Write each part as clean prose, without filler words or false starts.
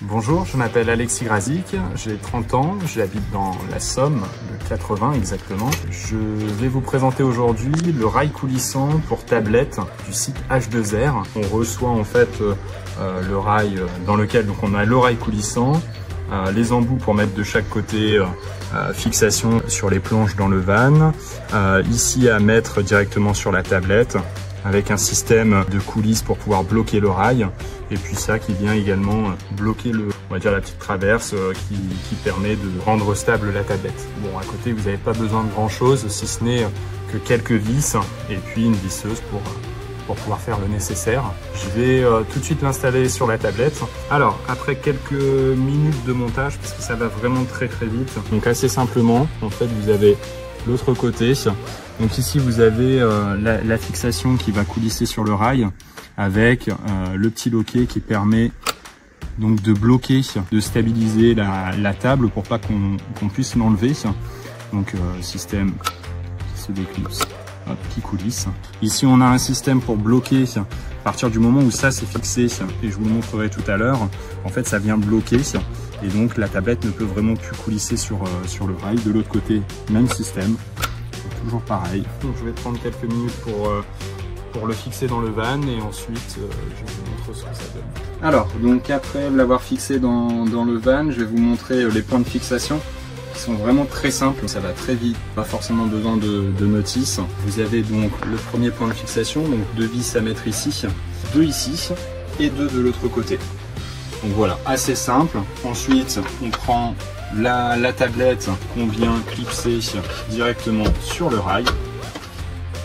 Bonjour, je m'appelle Alexis Grazik, j'ai 30 ans, j'habite dans la Somme, le 80 exactement. Je vais vous présenter aujourd'hui le rail coulissant pour tablette du site H2R. On reçoit en fait le rail dans lequel on a le rail coulissant, les embouts pour mettre de chaque côté fixation sur les planches dans le van, ici à mettre directement sur la tablette, avec un système de coulisses pour pouvoir bloquer le rail, et puis ça qui vient également bloquer on va dire la petite traverse qui permet de rendre stable la tablette. Bon, à côté vous n'avez pas besoin de grand chose si ce n'est que quelques vis et puis une visseuse pour pouvoir faire le nécessaire. Je vais tout de suite l'installer sur la tablette. Alors après quelques minutes de montage, parce que ça va vraiment très vite, donc assez simplement en fait vous avez l'autre côté. Donc ici vous avez la fixation qui va coulisser sur le rail avec le petit loquet qui permet donc de bloquer, de stabiliser la table pour pas qu'on puisse l'enlever. Donc système qui se déclipse, hop, qui coulisse. Ici on a un système pour bloquer à partir du moment où ça c'est fixé, et je vous le montrerai tout à l'heure. En fait ça vient bloquer et donc la tablette ne peut vraiment plus coulisser sur le rail. De l'autre côté, même système. Toujours pareil. Donc je vais prendre quelques minutes pour le fixer dans le van et ensuite je vous montre ce que ça donne. Alors, donc après l'avoir fixé dans le van, je vais vous montrer les points de fixation qui sont vraiment très simples. Ça va très vite, pas forcément besoin de notice. Vous avez donc le premier point de fixation, donc 2 vis à mettre ici, 2 ici et 2 de l'autre côté. Donc voilà, assez simple. Ensuite, on prend la tablette qu'on vient clipser directement sur le rail.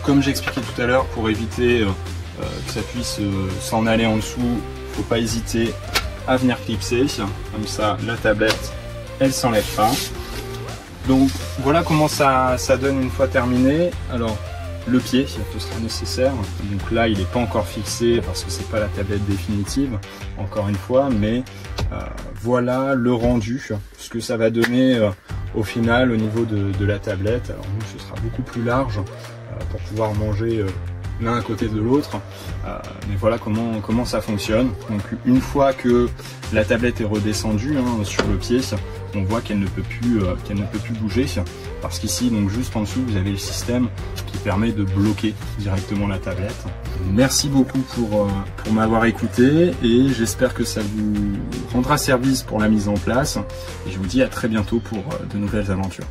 Comme j'expliquais tout à l'heure, pour éviter que ça puisse s'en aller en dessous, il ne faut pas hésiter à venir clipser. Comme ça, la tablette, elle ne s'enlève pas. Donc voilà comment ça donne une fois terminé. Alors, le pied, ce sera nécessaire. Donc là, il n'est pas encore fixé parce que c'est pas la tablette définitive, encore une fois, mais voilà le rendu, ce que ça va donner au final au niveau de la tablette. Alors nous, ce sera beaucoup plus large pour pouvoir manger l'un à côté de l'autre, mais voilà comment ça fonctionne. Donc une fois que la tablette est redescendue sur le pied, on voit qu'elle ne peut plus bouger, parce qu'ici, donc juste en dessous, vous avez le système qui permet de bloquer directement la tablette. Merci beaucoup pour m'avoir écouté, et j'espère que ça vous rendra service pour la mise en place, et je vous dis à très bientôt pour de nouvelles aventures.